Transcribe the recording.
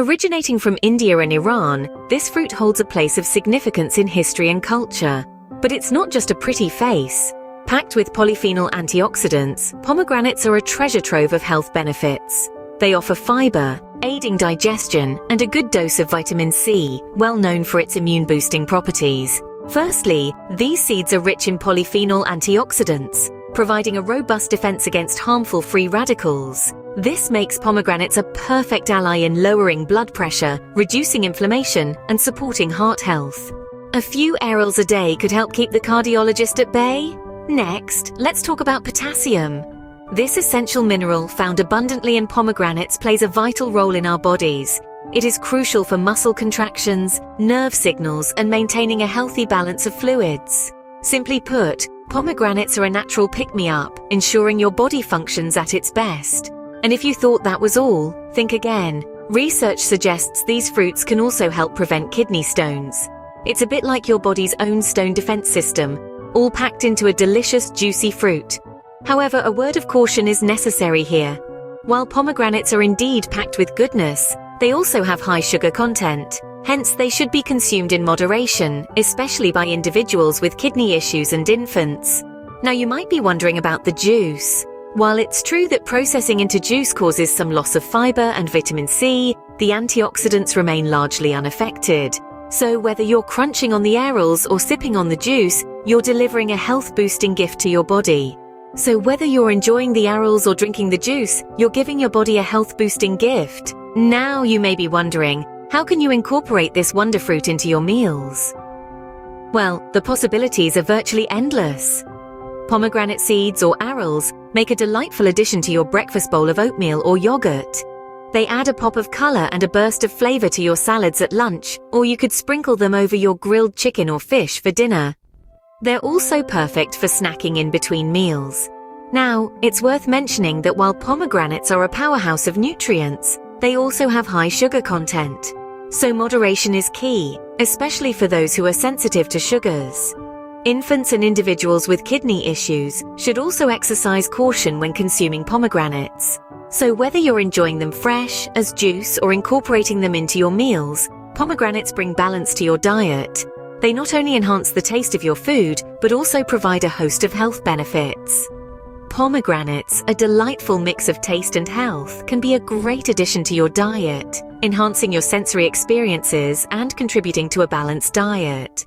Originating from India and Iran, this fruit holds a place of significance in history and culture. But it's not just a pretty face. Packed with polyphenol antioxidants, pomegranates are a treasure trove of health benefits. They offer fiber, aiding digestion, and a good dose of vitamin C, well known for its immune-boosting properties. Firstly, these seeds are rich in polyphenol antioxidants, providing a robust defense against harmful free radicals. This makes pomegranates a perfect ally in lowering blood pressure, reducing inflammation, and supporting heart health. A few arils a day could help keep the cardiologist at bay. Next, let's talk about potassium. This essential mineral, found abundantly in pomegranates, plays a vital role in our bodies. It is crucial for muscle contractions, nerve signals, and maintaining a healthy balance of fluids. Simply put, pomegranates are a natural pick-me-up, ensuring your body functions at its best. And if you thought that was all, think again. Research suggests these fruits can also help prevent kidney stones. It's a bit like your body's own stone defense system, all packed into a delicious, juicy fruit. However, a word of caution is necessary here. While pomegranates are indeed packed with goodness, they also have high sugar content. Hence, they should be consumed in moderation, especially by individuals with kidney issues and infants. Now, you might be wondering about the juice. While it's true that processing into juice causes some loss of fiber and vitamin C, the antioxidants remain largely unaffected. So whether you're crunching on the arils or sipping on the juice, you're delivering a health-boosting gift to your body. So whether you're enjoying the arils or drinking the juice, you're giving your body a health-boosting gift. Now you may be wondering, how can you incorporate this wonder fruit into your meals? Well, the possibilities are virtually endless. Pomegranate seeds or arils make a delightful addition to your breakfast bowl of oatmeal or yogurt. They add a pop of color and a burst of flavor to your salads at lunch, or you could sprinkle them over your grilled chicken or fish for dinner. They're also perfect for snacking in between meals. Now, it's worth mentioning that while pomegranates are a powerhouse of nutrients, they also have high sugar content. So moderation is key, especially for those who are sensitive to sugars. Infants and individuals with kidney issues should also exercise caution when consuming pomegranates. So whether you're enjoying them fresh, as juice, or incorporating them into your meals, pomegranates bring balance to your diet. They not only enhance the taste of your food, but also provide a host of health benefits. Pomegranates, a delightful mix of taste and health, can be a great addition to your diet, enhancing your sensory experiences and contributing to a balanced diet.